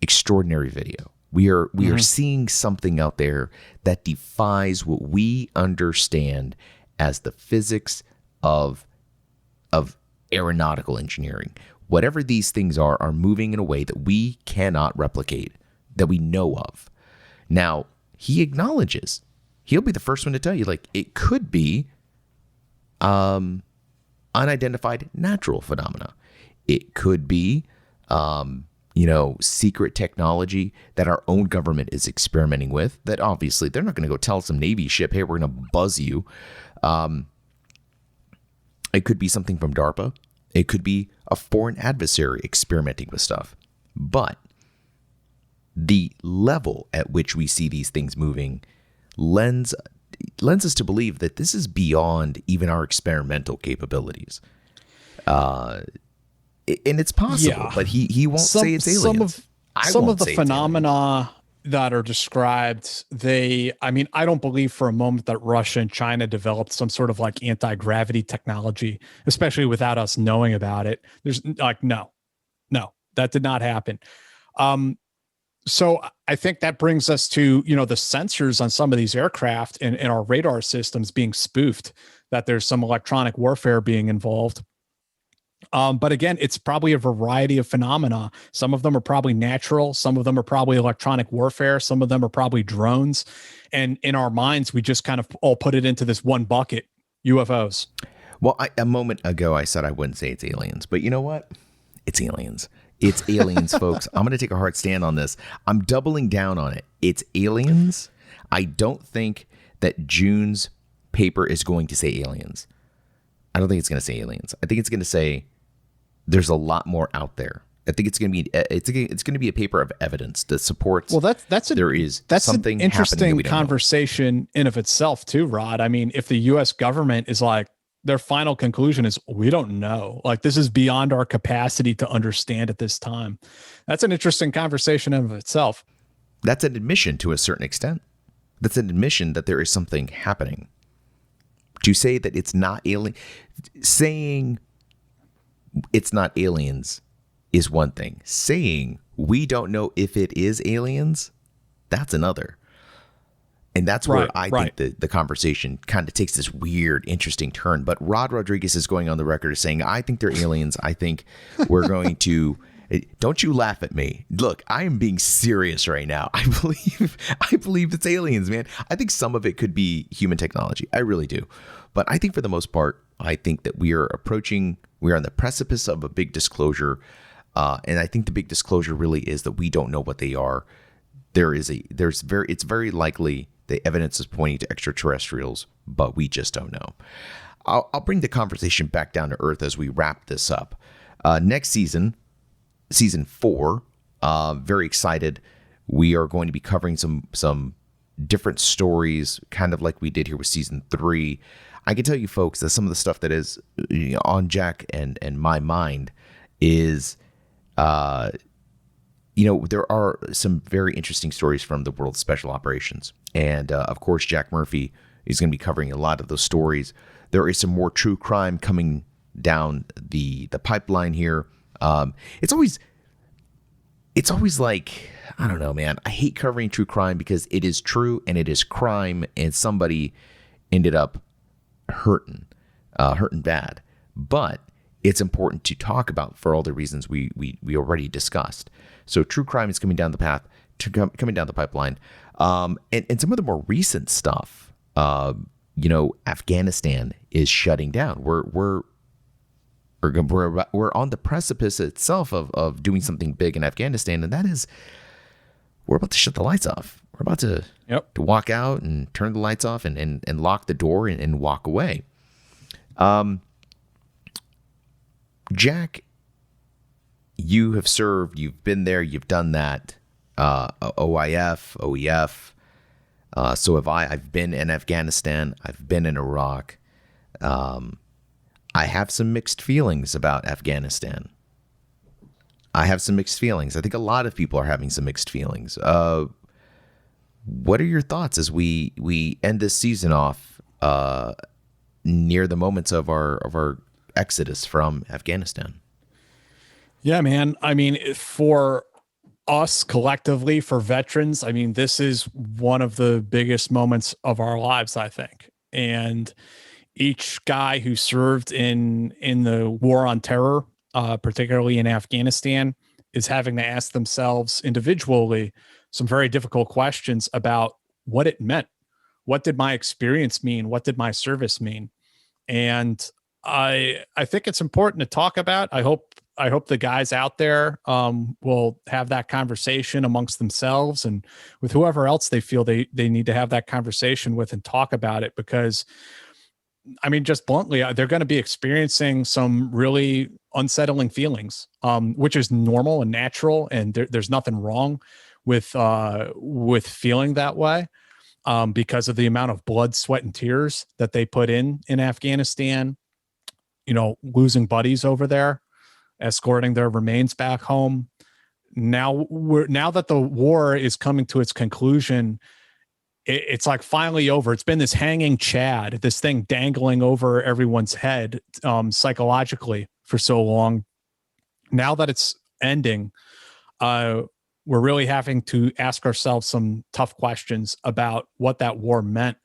S1: extraordinary video. We are seeing something out there that defies what we understand as the physics of aeronautical engineering. Whatever these things are moving in a way that we cannot replicate, that we know of. Now, he acknowledges, he'll be the first one to tell you, like, it could be unidentified natural phenomena. It could be, secret technology that our own government is experimenting with, that obviously they're not going to go tell some Navy ship, hey, we're going to buzz you. It could be something from DARPA. It could be a foreign adversary experimenting with stuff. But the level at which we see these things moving lends us to believe that this is beyond even our experimental capabilities. And it's possible, but he won't say it's aliens.
S2: Some of the phenomena that are described, I don't believe for a moment that Russia and China developed some sort of like anti-gravity technology, especially without us knowing about it. There's like, no, that did not happen. So I think that brings us to, the sensors on some of these aircraft and our radar systems being spoofed, that there's some electronic warfare being involved. But again, it's probably a variety of phenomena. Some of them are probably natural. Some of them are probably electronic warfare. Some of them are probably drones. And in our minds, we just kind of all put it into this one bucket, UFOs.
S1: Well, a moment ago, I said I wouldn't say it's aliens, but you know what? It's aliens. It's aliens, folks. I'm going to take a hard stand on this. I'm doubling down on it. It's aliens. I don't think that June's paper is going to say aliens. I don't think it's going to say aliens. I think it's going to say there's a lot more out there. I think it's going to be a paper of evidence that supports.
S2: Well, that's
S1: something
S2: an interesting
S1: that
S2: conversation in of itself too, Rod. I mean, if the U.S. government is like, their final conclusion is we don't know, like this is beyond our capacity to understand at this time. That's an interesting conversation in of itself.
S1: That's an admission to a certain extent. That's an admission that there is something happening. To say that it's not alien, saying it's not aliens is one thing. Saying we don't know if it is aliens, that's another. And that's where I think the conversation kind of takes this weird, interesting turn. But Rod Rodriguez is going on the record as saying, I think they're aliens. I think we're going to... Don't you laugh at me. Look, I am being serious right now. I believe it's aliens, man. I think some of it could be human technology. I really do. But I think for the most part, I think that we are on the precipice of a big disclosure. And I think the big disclosure really is that we don't know what they are. It's very likely the evidence is pointing to extraterrestrials, but we just don't know. I'll bring the conversation back down to earth as we wrap this up. Next season 4, very excited. We are going to be covering some different stories, kind of like we did here with season 3. I can tell you folks that some of the stuff that is on Jack and my mind is, there are some very interesting stories from the world of special operations. And of course, Jack Murphy is going to be covering a lot of those stories. There is some more true crime coming down the pipeline here. It's always like, I don't know, man. I hate covering true crime because it is true and it is crime, and somebody ended up hurting bad. But it's important to talk about for all the reasons we already discussed. So true crime is coming down the path, coming down the pipeline. And some of the more recent stuff, Afghanistan is shutting down. We're on the precipice itself of doing something big in Afghanistan, and that is, we're about to shut the lights off. We're about to walk out and turn the lights off and lock the door and walk away. Jack, you have served, you've been there, you've done that. OIF, OEF. So have I. I've been in Afghanistan. I've been in Iraq. I have some mixed feelings about Afghanistan. I think a lot of people are having some mixed feelings. What are your thoughts as we end this season off near the moments of our exodus from Afghanistan?
S2: Yeah, man. I mean, for us collectively, for veterans, I mean, this is one of the biggest moments of our lives, I think. And each guy who served in the war on terror, particularly in Afghanistan, is having to ask themselves individually some very difficult questions about what it meant. What did my experience mean? What did my service mean? And I think it's important to talk about. I hope the guys out there will have that conversation amongst themselves and with whoever else they feel they need to have that conversation with and talk about it, because I mean, just bluntly, they're going to be experiencing some really unsettling feelings, which is normal and natural, and there's nothing wrong with feeling that way, because of the amount of blood, sweat, and tears that they put in Afghanistan. You know, losing buddies over there, escorting their remains back home. Now that the war is coming to its conclusion, it's like finally over. It's been this hanging Chad, this thing dangling over everyone's head, psychologically for so long. Now that it's ending, we're really having to ask ourselves some tough questions about what that war meant.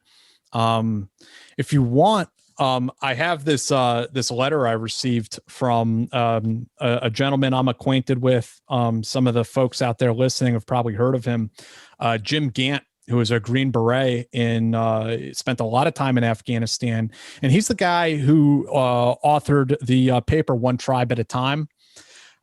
S2: If you want, I have this letter I received from a gentleman I'm acquainted with. Some of the folks out there listening have probably heard of him, Jim Gant, who is a Green Beret and spent a lot of time in Afghanistan. And he's the guy who authored the paper One Tribe at a Time.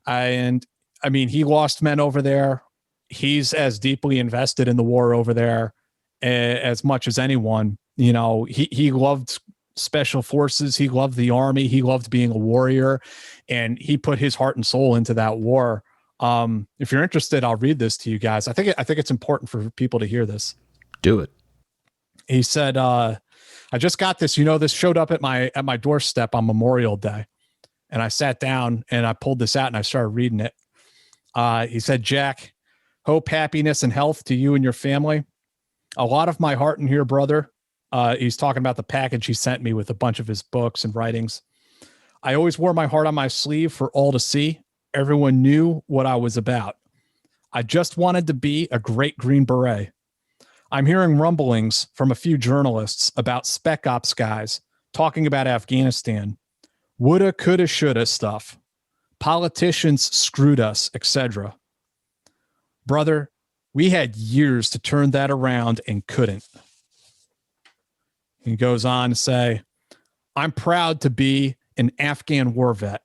S2: And I mean, he lost men over there. He's as deeply invested in the war over there as much as anyone. You know, he loved special forces. He loved the army. He loved being a warrior, and he put his heart and soul into that war. If you're interested, I'll read this to you guys. I think it's important for people to hear this.
S1: Do it.
S2: He said, I just got this, this showed up at my doorstep on Memorial Day. And I sat down and I pulled this out and I started reading it. He said, Jack, hope, happiness, and health to you and your family. A lot of my heart in here, brother. He's talking about the package he sent me with a bunch of his books and writings. I always wore my heart on my sleeve for all to see. Everyone knew what I was about. I just wanted to be a great Green Beret. I'm hearing rumblings from a few journalists about spec ops guys talking about Afghanistan. Woulda, coulda, shoulda stuff. Politicians screwed us, etc. Brother, we had years to turn that around and couldn't. He goes on to say, I'm proud to be an Afghan war vet.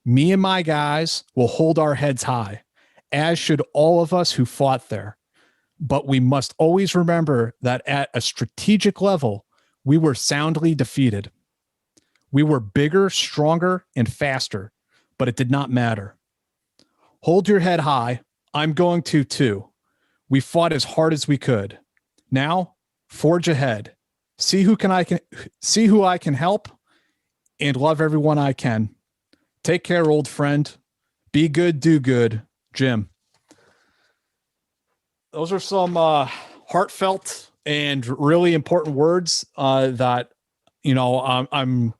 S2: Me and my guys will hold our heads high, as should all of us who fought there. But we must always remember that at a strategic level, we were soundly defeated. We were bigger, stronger, and faster, but it did not matter. Hold your head high. I'm going to too. We fought as hard as we could. Now, forge ahead. See who I can help, and love everyone I can. Take care, old friend. Be good, do good. Jim. Those are some heartfelt and really important words that, I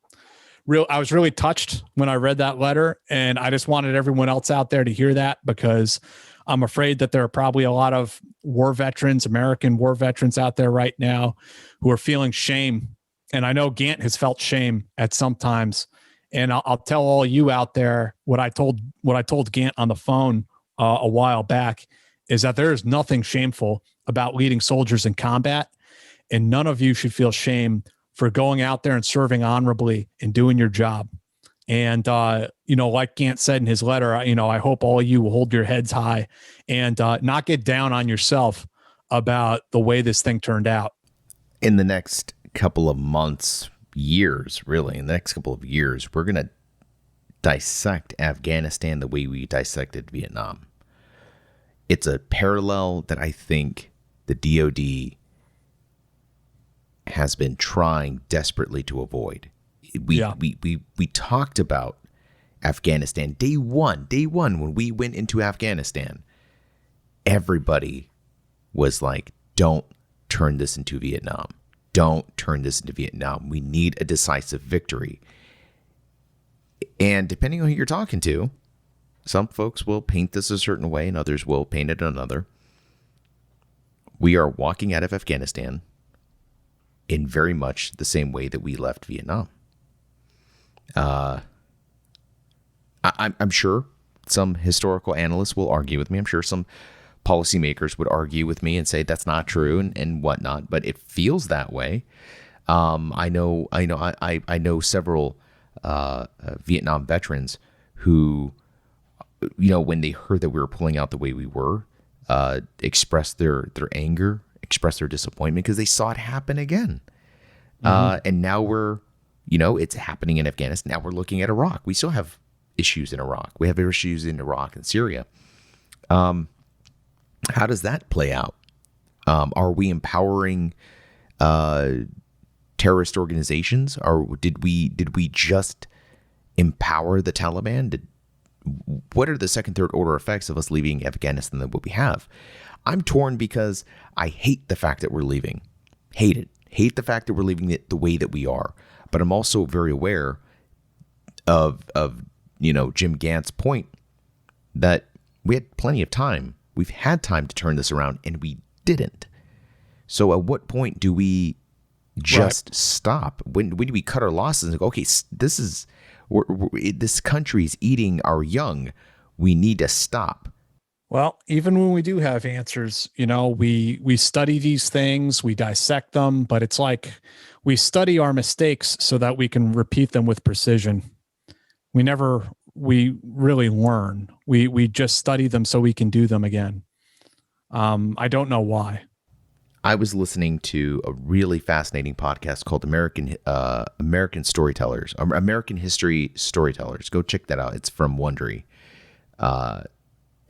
S2: was really touched when I read that letter, and I just wanted everyone else out there to hear that, because I'm afraid that there are probably a lot of war veterans, American war veterans out there right now who are feeling shame. And I know Gant has felt shame at some times. And I'll tell all you out there what I told Gant on the phone a while back is that there is nothing shameful about leading soldiers in combat, and none of you should feel shame for going out there and serving honorably and doing your job. And, like Gant said in his letter, I hope all of you will hold your heads high and not get down on yourself about the way this thing turned out.
S1: In the next couple of months, years, really, in the next couple of years, we're going to dissect Afghanistan the way we dissected Vietnam. It's a parallel that I think the DOD has been trying desperately to avoid. We talked about Afghanistan day one when we went into Afghanistan. Everybody was like, don't turn this into Vietnam. Don't turn this into Vietnam. We need a decisive victory. And depending on who you're talking to, some folks will paint this a certain way and others will paint it another. We are walking out of Afghanistan in very much the same way that we left Vietnam. I'm sure some historical analysts will argue with me. I'm sure some policymakers would argue with me and say that's not true and whatnot, but it feels that way. I know several Vietnam veterans who, when they heard that we were pulling out the way we were, expressed their anger, expressed their disappointment because they saw it happen again. And now we're, it's happening in Afghanistan. Now we're looking at Iraq. We still have issues in Iraq. We have issues in Iraq and Syria. How does that play out? Are we empowering terrorist organizations, or did we just empower the Taliban? What are the second, third order effects of us leaving Afghanistan than what we have? I'm torn because I hate the fact that we're leaving. Hate it. Hate the fact that we're leaving it the way that we are. But I'm also very aware of Jim Gant's point that we had plenty of time. We've had time to turn this around, and we didn't. So at what point do we just stop? When do we cut our losses and go, okay, this country is eating our young. We need to stop.
S2: Well, even when we do have answers, we study these things, we dissect them, but it's like we study our mistakes so that we can repeat them with precision. We really learn. We just study them so we can do them again. I don't know why.
S1: I was listening to a really fascinating podcast called American Storytellers, American History Storytellers. Go check that out. It's from Wondery.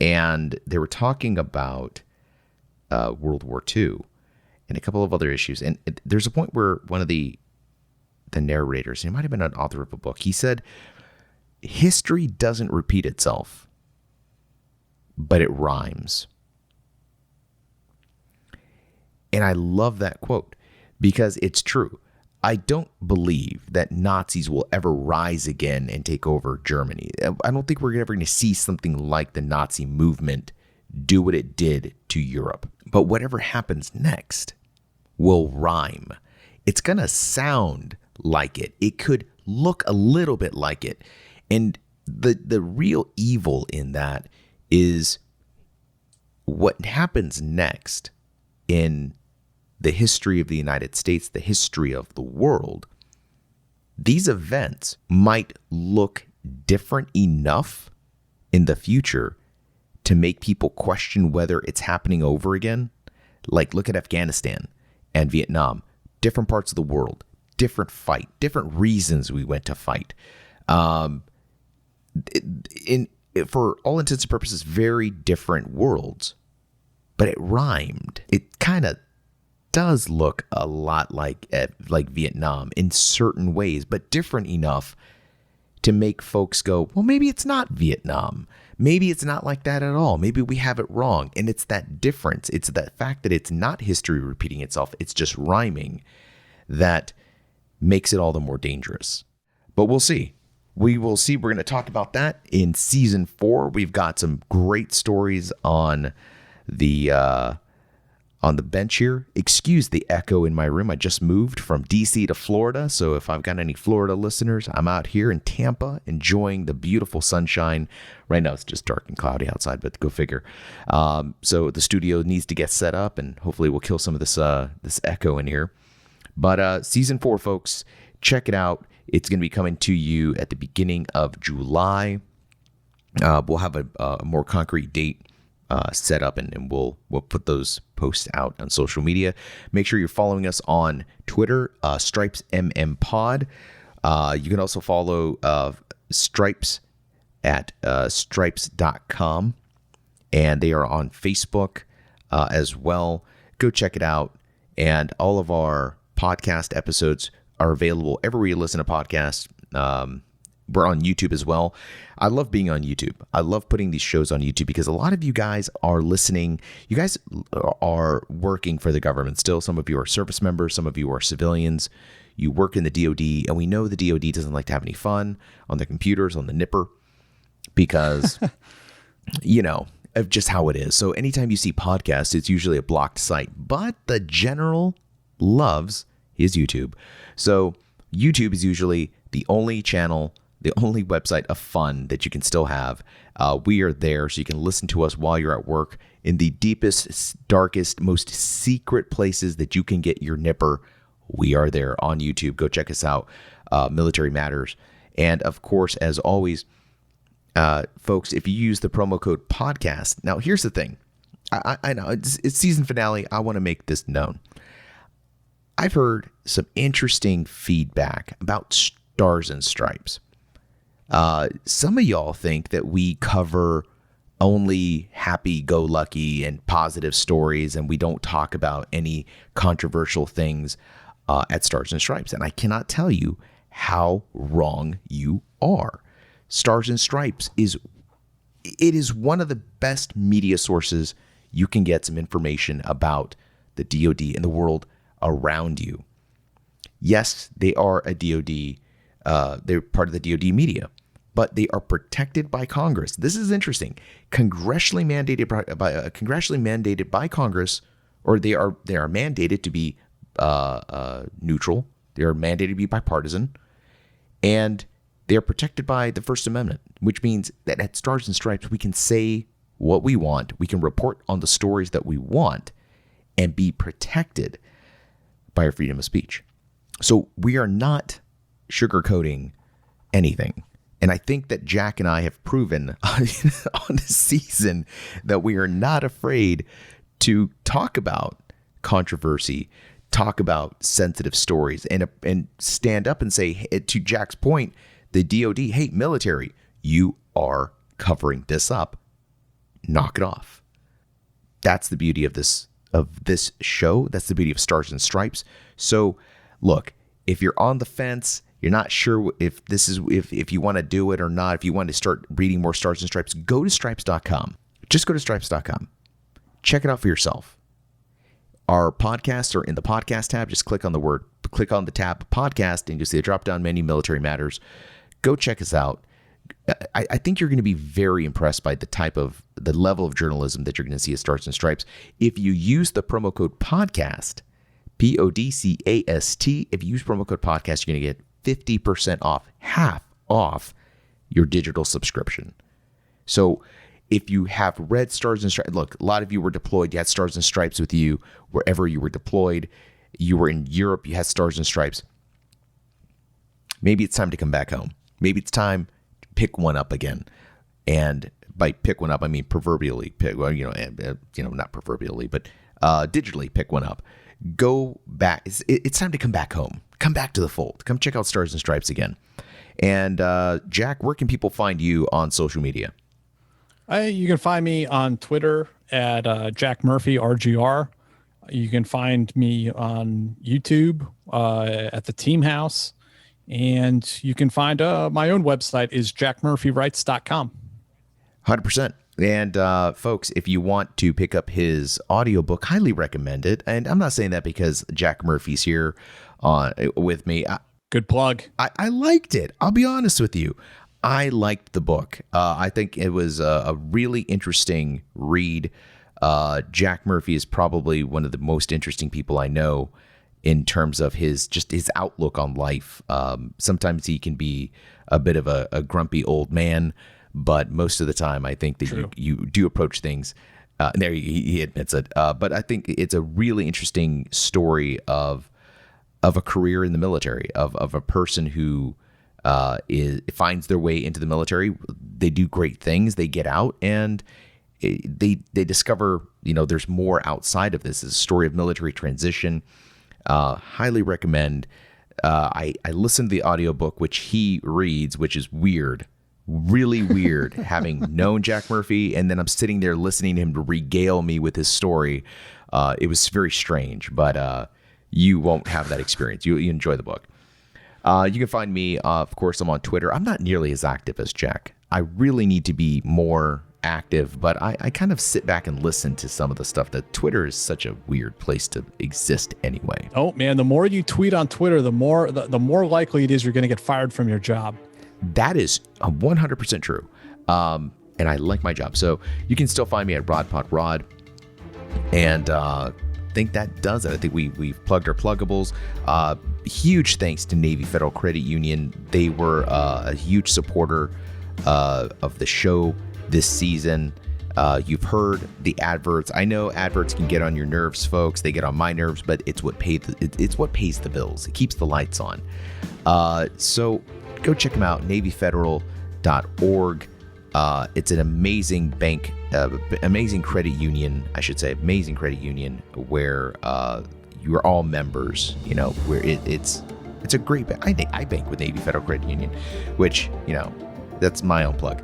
S1: And they were talking about World War II and a couple of other issues. And there's a point where one of the narrators, he might have been an author of a book, he said, history doesn't repeat itself, but it rhymes. And I love that quote because it's true. I don't believe that Nazis will ever rise again and take over Germany. I don't think we're ever going to see something like the Nazi movement do what it did to Europe. But whatever happens next will rhyme. It's going to sound like it. It could look a little bit like it. And the real evil in that is what happens next in the history of the United States, the history of the world. These events might look different enough in the future to make people question whether it's happening over again. Like, look at Afghanistan and Vietnam, different parts of the world, different fight, different reasons we went to fight. For all intents and purposes, very different worlds, but it rhymed. It kind of does look a lot like Vietnam in certain ways, but different enough to make folks go, well, maybe it's not Vietnam. Maybe it's not like that at all. Maybe we have it wrong. And it's that difference. It's that fact that it's not history repeating itself. It's just rhyming that makes it all the more dangerous. But we'll see. We will see. We're going to talk about that in season 4. We've got some great stories on the bench here. Excuse the echo in my room. I just moved from DC to Florida. So if I've got any Florida listeners, I'm out here in Tampa enjoying the beautiful sunshine. Right now it's just dark and cloudy outside, but go figure. So the studio needs to get set up and hopefully we'll kill some of this echo in here. But season 4, folks, check it out. It's going to be coming to you at the beginning of July. We'll have a more concrete date set up, and we'll put those posts out on social media. Make sure you're following us on Twitter, Stripes MM Pod. You can also follow Stripes at stripes.com, and they are on Facebook as well. Go check it out. And all of our podcast episodes are available everywhere you listen to podcasts. We're on YouTube as well. I love being on YouTube. I love putting these shows on YouTube because a lot of you guys are listening. You guys are working for the government still. Some of you are service members. Some of you are civilians. You work in the DOD, and we know the DOD doesn't like to have any fun on their computers, on the nipper, because, of just how it is. So anytime you see podcasts, it's usually a blocked site. But the general loves his YouTube. So YouTube is usually the only channel, the only website of fun that you can still have. We are there so you can listen to us while you're at work in the deepest, darkest, most secret places that you can get your nipper. We are there on YouTube. Go check us out, Military Matters. And of course, as always, folks, if you use the promo code podcast, now here's the thing. I know it's season finale. I want to make this known. I've heard some interesting feedback about Stars and Stripes. Some of y'all think that we cover only happy-go-lucky and positive stories, and we don't talk about any controversial things at Stars and Stripes. And I cannot tell you how wrong you are. Stars and Stripes is one of the best media sources you can get some information about the DoD and the world around you. Yes, they are a DoD. They're part of the DoD media, but they are protected by Congress. This is interesting. Congressionally mandated by Congress, or they are mandated to be neutral. They are mandated to be bipartisan, and they are protected by the First Amendment, which means that at Stars and Stripes we can say what we want. We can report on the stories that we want and be protected by our freedom of speech. So we are not sugarcoating anything. And I think that Jack and I have proven on this season that we are not afraid to talk about controversy, talk about sensitive stories, and stand up and say, to Jack's point, the DoD, hey, military, you are covering this up. Knock it off. That's the beauty of this show. That's the beauty of Stars and Stripes. So look, if you're on the fence, you're not sure if you want to do it or not, if you want to start reading more Stars and Stripes, go to stripes.com. Just go to stripes.com. Check it out for yourself. Our podcasts are in the podcast tab. Just click on the tab podcast, and you'll see a drop-down menu, Military Matters. Go check us out. I think you're going to be very impressed by the level of journalism that you're going to see at Stars and Stripes. If you use the promo code podcast, PODCAST, if you use promo code podcast, you're going to get 50% off, half off your digital subscription. So if you have read Stars and Stripes, look, a lot of you were deployed. You had Stars and Stripes with you wherever you were deployed. You were in Europe. You had Stars and Stripes. Maybe it's time to come back home. Maybe it's time to pick one up again. And by pick one up, I mean proverbially pick. Well, not proverbially, but digitally pick one up. Go back. It's time to come back home. Come back to the fold. Come check out Stars and Stripes again. And Jack, where can people find you on social media?
S2: You can find me on Twitter at Jack Murphy RGR. You can find me on YouTube at the Team House. And you can find my own website is jackmurphywrites.com.
S1: 100%. And folks, if you want to pick up his audiobook, highly recommend it. And I'm not saying that because Jack Murphy's here with me.
S2: Good plug.
S1: I liked it. I'll be honest with you. I liked the book. I think it was a really interesting read. Jack Murphy is probably one of the most interesting people I know in terms of his outlook on life. Sometimes he can be a bit of a grumpy old man, but most of the time I think that you do approach things. And there he admits it. But I think it's a really interesting story of a career in the military, of a person who finds their way into the military. They do great things. They get out and they discover, there's more outside of this. It's a story of military transition. Highly recommend. I listened to the audiobook, which he reads, which is weird, really weird, having known Jack Murphy. And then I'm sitting there listening to him to regale me with his story. It was very strange, but you won't have that experience. You enjoy the book. You can find me, of course, I'm on Twitter. I'm not nearly as active as Jack. I really need to be more active, but I kind of sit back and listen to some of the stuff. That Twitter is such a weird place to exist anyway.
S2: Oh man, the more you tweet on Twitter, the more likely it is you're going to get fired from your job.
S1: That is 100% true. And I like my job. So you can still find me at RodPodRod. And I think that does it. I think we've plugged our pluggables. Huge thanks to Navy Federal Credit Union. They were a huge supporter of the show this season. You've heard the adverts. I know adverts can get on your nerves, folks. They get on my nerves, but it's what pays the bills. It keeps the lights on. So go check them out, NavyFederal.org. It's an amazing bank, amazing credit union, I should say, amazing credit union where you're all members. You know, where it's a great bank. I bank with Navy Federal Credit Union, which, you know, that's my own plug.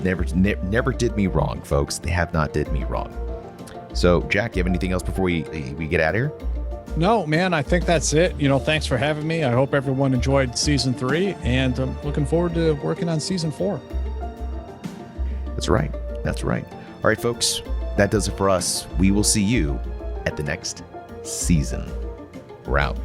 S1: Never did me wrong, folks. They have not did me wrong. So, Jack, you have anything else before we get out of here?
S2: No, man, I think that's it. You know, thanks for having me. I hope everyone enjoyed season 3, and I'm looking forward to working on season 4.
S1: That's right. That's right. All right, folks, that does it for us. We will see you at the next season. We're out.